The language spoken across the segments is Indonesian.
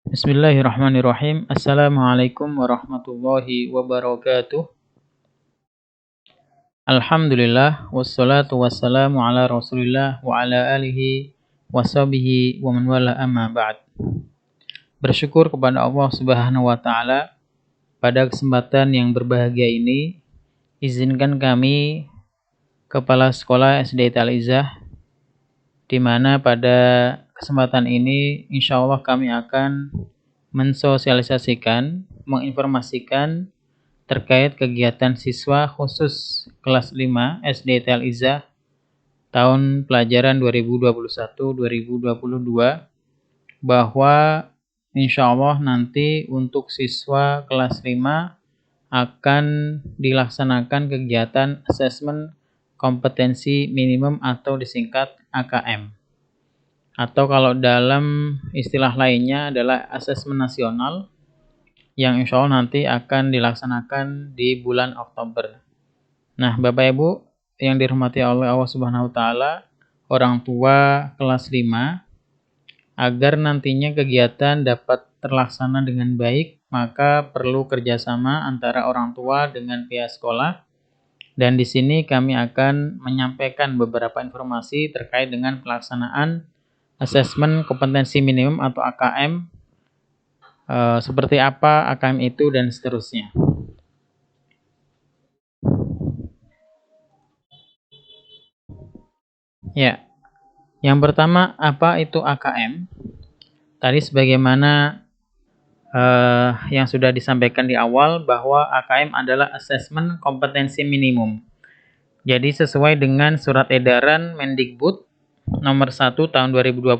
Bismillahirrahmanirrahim. Assalamualaikum warahmatullahi wabarakatuh. Alhamdulillah wassalatu wassalamu ala Rasulillah wa ala alihi washabihi wa man wala amma ba'd. Bersyukur kepada Allah Subhanahu wa taala pada kesempatan yang berbahagia ini izinkan kami Kepala Sekolah SD Al-Izzah di mana pada kesempatan ini insyaallah kami akan mensosialisasikan, menginformasikan terkait kegiatan siswa khusus kelas 5 SD Al-Izzah tahun pelajaran 2021-2022 bahwa insya Allah nanti untuk siswa kelas 5 akan dilaksanakan kegiatan asesmen kompetensi minimum atau disingkat AKM. Atau kalau dalam istilah lainnya adalah asesmen nasional yang insya Allah nanti akan dilaksanakan di bulan Oktober. Nah, Bapak Ibu yang dirahmati oleh Allah Subhanahu wa taala, orang tua kelas 5, agar nantinya kegiatan dapat terlaksana dengan baik, maka perlu kerjasama antara orang tua dengan pihak sekolah. Dan di sini kami akan menyampaikan beberapa informasi terkait dengan pelaksanaan asesmen kompetensi minimum atau AKM, seperti apa AKM itu dan seterusnya. Ya, yang pertama apa itu AKM? Tadi sebagaimana yang sudah disampaikan di awal bahwa AKM adalah asesmen kompetensi minimum. Jadi sesuai dengan surat edaran Mendikbud nomor 1 tahun 2021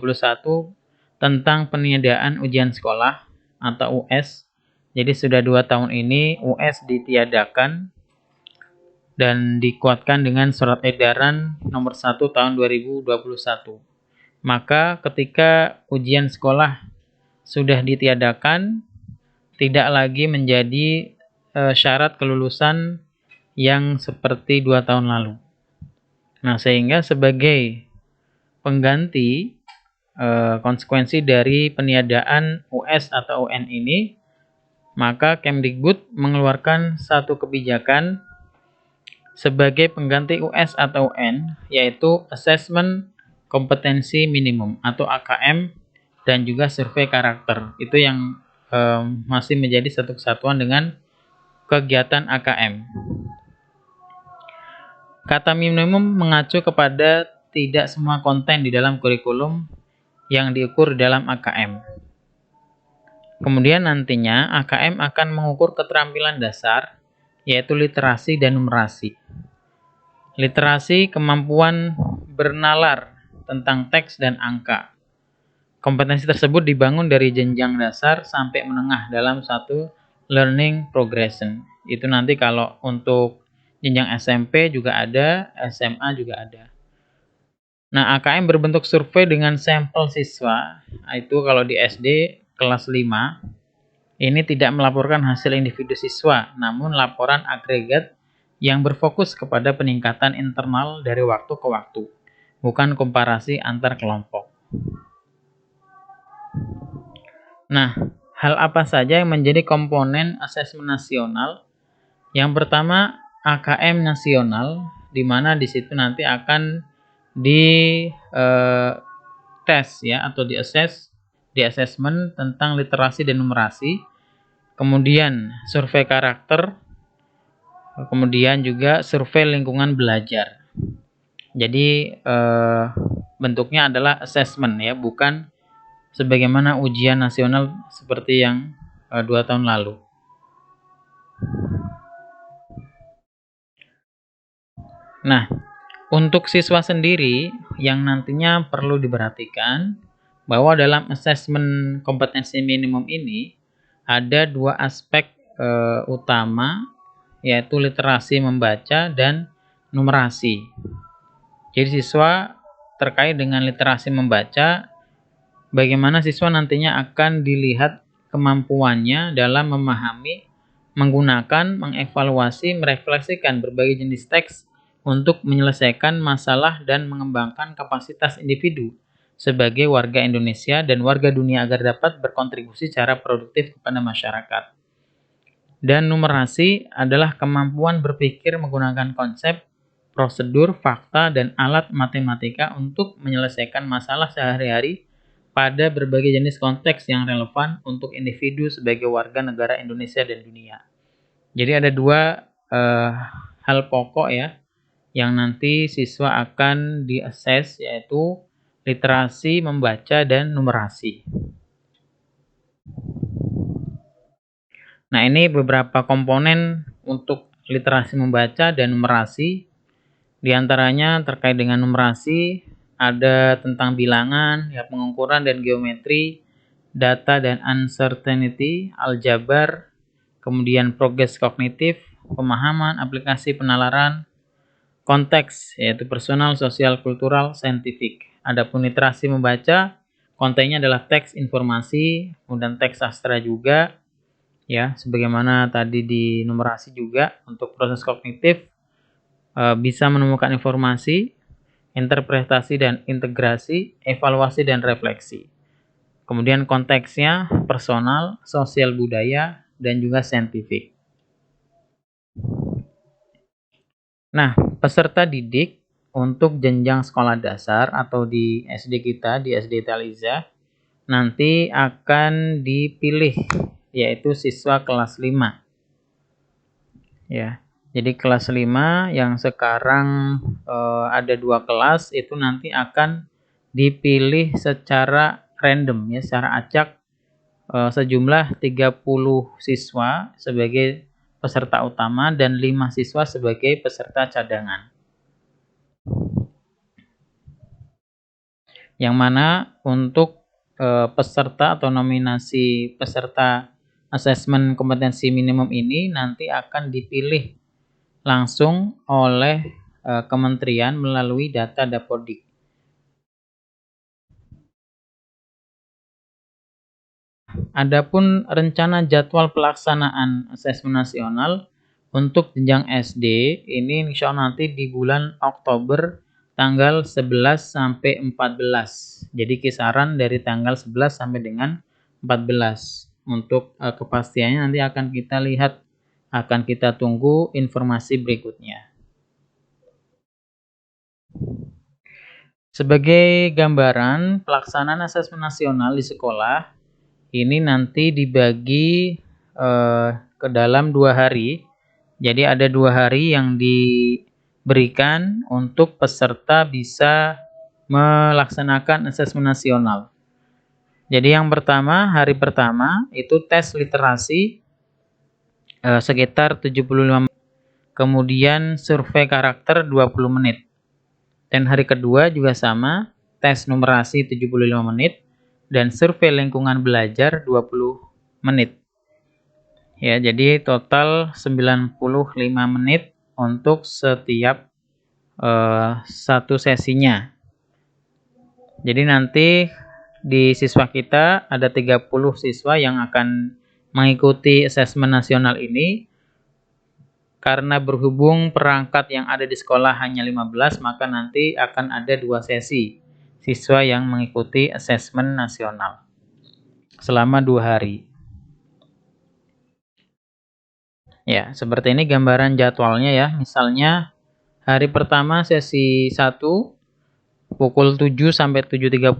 tentang peniadaan ujian sekolah atau US. Jadi sudah 2 tahun ini US ditiadakan dan dikuatkan dengan surat edaran nomor 1 tahun 2021. Maka ketika ujian sekolah sudah ditiadakan, tidak lagi menjadi syarat kelulusan yang seperti 2 tahun lalu. Nah, sehingga sebagai pengganti konsekuensi dari peniadaan US atau UN ini, maka Kemdikbud mengeluarkan satu kebijakan sebagai pengganti US atau UN, yaitu Assessment Kompetensi Minimum atau AKM dan juga survei karakter. Itu yang masih menjadi satu kesatuan dengan kegiatan AKM. Kata minimum mengacu kepada tidak semua konten di dalam kurikulum yang diukur dalam AKM. Kemudian nantinya AKM akan mengukur keterampilan dasar, yaitu literasi dan numerasi. Literasi kemampuan bernalar tentang teks dan angka. Kompetensi tersebut dibangun dari jenjang dasar sampai menengah dalam satu learning progression. Itu nanti kalau untuk jenjang SMP juga ada, SMA juga ada. Nah, AKM berbentuk survei dengan sampel siswa. Itu kalau di SD kelas 5, ini tidak melaporkan hasil individu siswa, namun laporan agregat yang berfokus kepada peningkatan internal dari waktu ke waktu, bukan komparasi antar kelompok. Nah, hal apa saja yang menjadi komponen asesmen nasional? Yang pertama, AKM nasional, di mana di situ nanti akan di tes ya atau di assessment tentang literasi dan numerasi. Kemudian survei karakter, kemudian juga survei lingkungan belajar. Jadi bentuknya adalah assessment ya, bukan sebagaimana ujian nasional seperti yang 2 tahun lalu. Nah, untuk siswa sendiri yang nantinya perlu diperhatikan bahwa dalam asesmen kompetensi minimum ini ada 2 aspek utama, yaitu literasi membaca dan numerasi. Jadi siswa terkait dengan literasi membaca, bagaimana siswa nantinya akan dilihat kemampuannya dalam memahami, menggunakan, mengevaluasi, merefleksikan berbagai jenis teks untuk menyelesaikan masalah dan mengembangkan kapasitas individu sebagai warga Indonesia dan warga dunia agar dapat berkontribusi secara produktif kepada masyarakat. Dan numerasi adalah kemampuan berpikir menggunakan konsep, prosedur, fakta, dan alat matematika untuk menyelesaikan masalah sehari-hari pada berbagai jenis konteks yang relevan untuk individu sebagai warga negara Indonesia dan dunia. Jadi ada dua hal pokok ya yang nanti siswa akan di-assess, yaitu literasi membaca dan numerasi. Nah, ini beberapa komponen untuk literasi membaca dan numerasi. Di antaranya terkait dengan numerasi ada tentang bilangan, ya, pengukuran dan geometri, data dan uncertainty, aljabar, kemudian progres kognitif, pemahaman, aplikasi penalaran, konteks, yaitu personal, sosial, kultural, saintifik. Adapun literasi membaca, kontennya adalah teks informasi, kemudian teks sastra juga, ya, sebagaimana tadi di numerasi juga untuk proses kognitif bisa menemukan informasi, interpretasi dan integrasi, evaluasi dan refleksi. Kemudian konteksnya personal, sosial budaya, dan juga saintifik. Nah, peserta didik untuk jenjang sekolah dasar atau di SD kita, di SD Taliza, nanti akan dipilih, yaitu siswa kelas 5. Ya, jadi kelas 5 yang sekarang ada 2 kelas itu nanti akan dipilih secara random, ya, secara acak, sejumlah 30 siswa sebagai peserta utama dan 5 siswa sebagai peserta cadangan. Yang mana untuk peserta atau nominasi peserta asesmen kompetensi minimum ini nanti akan dipilih langsung oleh kementerian melalui data Dapodik. Adapun rencana jadwal pelaksanaan asesmen nasional untuk jenjang SD ini insya Allah nanti di bulan Oktober tanggal 11 sampai 14. Jadi kisaran dari tanggal 11 sampai dengan 14. Untuk kepastiannya nanti akan kita lihat, akan kita tunggu informasi berikutnya. Sebagai gambaran pelaksanaan asesmen nasional di sekolah ini nanti dibagi ke dalam 2 hari. Jadi ada 2 hari yang diberikan untuk peserta bisa melaksanakan asesmen nasional. Jadi yang pertama, hari pertama itu tes literasi sekitar 75 menit. Kemudian survei karakter 20 menit. Dan hari kedua juga sama, tes numerasi 75 menit dan survei lingkungan belajar 20 menit. Ya, jadi total 95 menit untuk setiap satu sesinya. Jadi nanti di siswa kita ada 30 siswa yang akan mengikuti asesmen nasional ini. Karena berhubung perangkat yang ada di sekolah hanya 15, maka nanti akan ada 2 sesi siswa yang mengikuti asesmen nasional selama 2 hari. Ya, seperti ini gambaran jadwalnya ya. Misalnya hari pertama sesi 1 pukul 7 sampai 7.30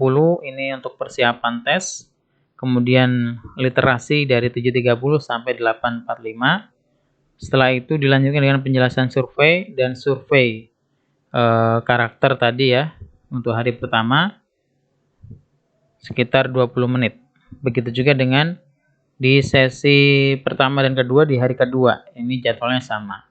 ini untuk persiapan tes. Kemudian literasi dari 7.30 sampai 8.45. Setelah itu dilanjutkan dengan penjelasan survei dan survei karakter tadi ya untuk hari pertama sekitar 20 menit. Begitu juga dengan di sesi pertama dan kedua di hari kedua. Ini jadwalnya sama.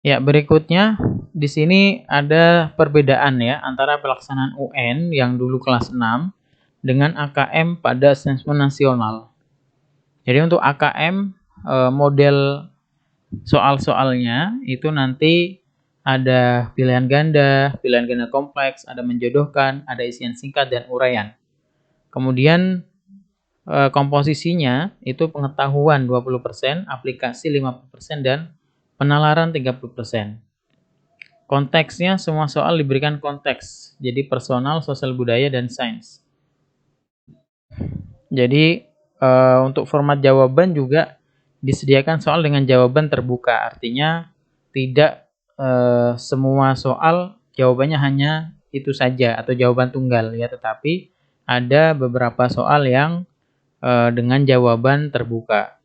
Ya, berikutnya di sini ada perbedaan ya antara pelaksanaan UN yang dulu kelas 6 dengan AKM pada asesmen nasional. Jadi untuk AKM model soal-soalnya itu nanti ada pilihan ganda kompleks, ada menjodohkan, ada isian singkat dan uraian. Kemudian komposisinya itu pengetahuan 20%, aplikasi 50% dan penalaran 30%. Konteksnya semua soal diberikan konteks, jadi personal, sosial budaya dan sains. Jadi untuk format jawaban juga disediakan soal dengan jawaban terbuka, artinya tidak semua soal jawabannya hanya itu saja atau jawaban tunggal ya, tetapi ada beberapa soal yang dengan jawaban terbuka.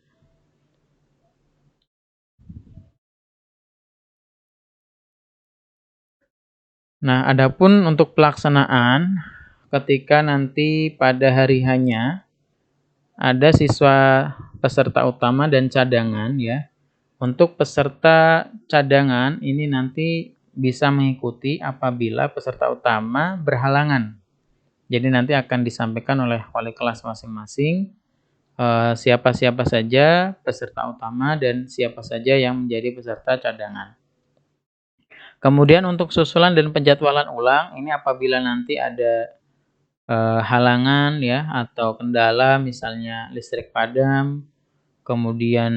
Nah, adapun untuk pelaksanaan ketika nanti pada hari hanya ada siswa peserta utama dan cadangan ya. Untuk peserta cadangan ini nanti bisa mengikuti apabila peserta utama berhalangan. Jadi nanti akan disampaikan oleh wali kelas masing-masing siapa-siapa saja peserta utama dan siapa saja yang menjadi peserta cadangan. Kemudian untuk susulan dan penjadwalan ulang ini apabila nanti ada halangan ya atau kendala misalnya listrik padam, kemudian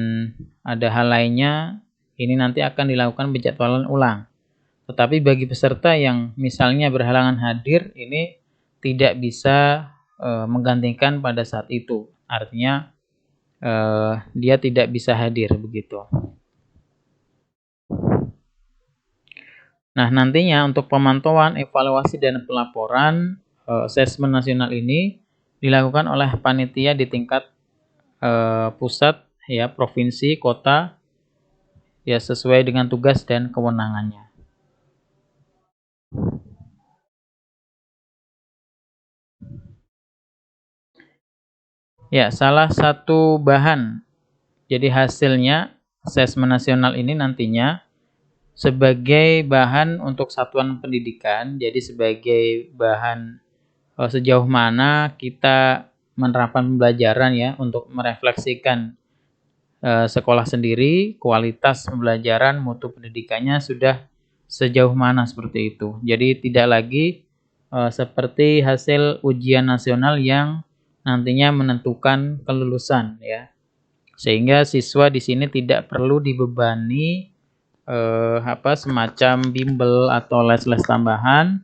ada hal lainnya, ini nanti akan dilakukan penjadwalan ulang. Tetapi bagi peserta yang misalnya berhalangan hadir ini tidak bisa menggantikan pada saat itu. Artinya dia tidak bisa hadir begitu. Nah, nantinya untuk pemantauan, evaluasi dan pelaporan asesmen nasional ini dilakukan oleh panitia di tingkat pusat ya, provinsi, kota ya sesuai dengan tugas dan kewenangannya. Ya, salah satu bahan jadi hasilnya asesmen nasional ini nantinya sebagai bahan untuk satuan pendidikan, jadi sebagai bahan sejauh mana kita menerapkan pembelajaran ya untuk merefleksikan sekolah sendiri, kualitas pembelajaran, mutu pendidikannya sudah sejauh mana seperti itu. Jadi tidak lagi seperti hasil ujian nasional yang nantinya menentukan kelulusan ya. Sehingga siswa di sini tidak perlu dibebani semacam bimbel atau les-les tambahan,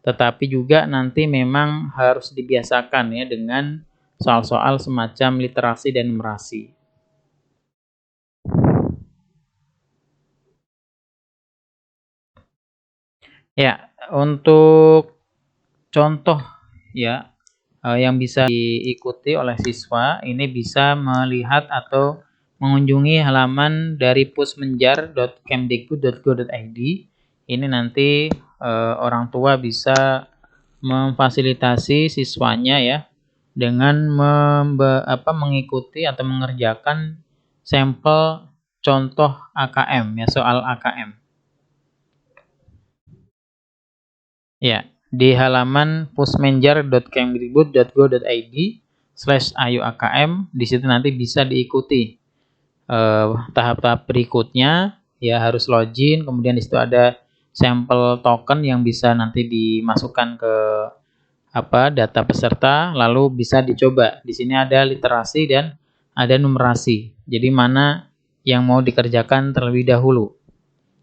tetapi juga nanti memang harus dibiasakan ya dengan soal-soal semacam literasi dan numerasi. Ya, untuk contoh ya yang bisa diikuti oleh siswa ini bisa melihat atau mengunjungi halaman dari pusmenjar.kemdikbud.go.id. Ini nanti orang tua bisa memfasilitasi siswanya ya dengan mengikuti atau mengerjakan sampel contoh AKM ya, soal AKM. Ya, di halaman pusmenjar.kemdikbud.go.id/ayuakm di situ nanti bisa diikuti tahap-tahap berikutnya ya, harus login, kemudian di situ ada sampel token yang bisa nanti dimasukkan ke data peserta, lalu bisa dicoba. Di sini ada literasi dan ada numerasi. Jadi mana yang mau dikerjakan terlebih dahulu.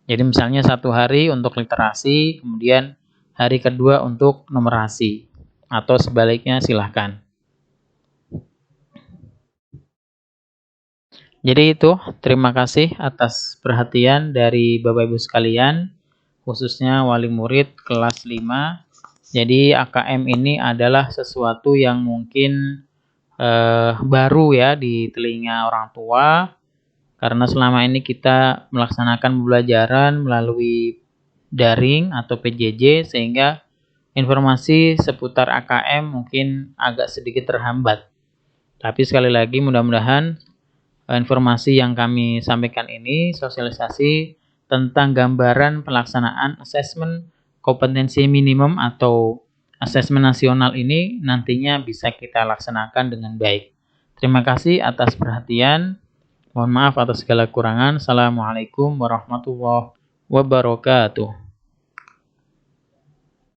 Jadi misalnya 1 hari untuk literasi, kemudian hari kedua untuk numerasi, atau sebaliknya silahkan. Jadi itu, terima kasih atas perhatian dari Bapak Ibu sekalian, khususnya wali murid kelas 5. Jadi AKM ini adalah sesuatu yang mungkin baru ya di telinga orang tua, karena selama ini kita melaksanakan pembelajaran melalui daring atau PJJ, sehingga informasi seputar AKM mungkin agak sedikit terhambat. Tapi sekali lagi mudah-mudahan informasi yang kami sampaikan ini sosialisasi tentang gambaran pelaksanaan asesmen kompetensi minimum atau asesmen nasional ini nantinya bisa kita laksanakan dengan baik. Terima kasih atas perhatian. Mohon maaf atas segala kekurangan. Assalamualaikum warahmatullahi wabarakatuh. wabarakatuh.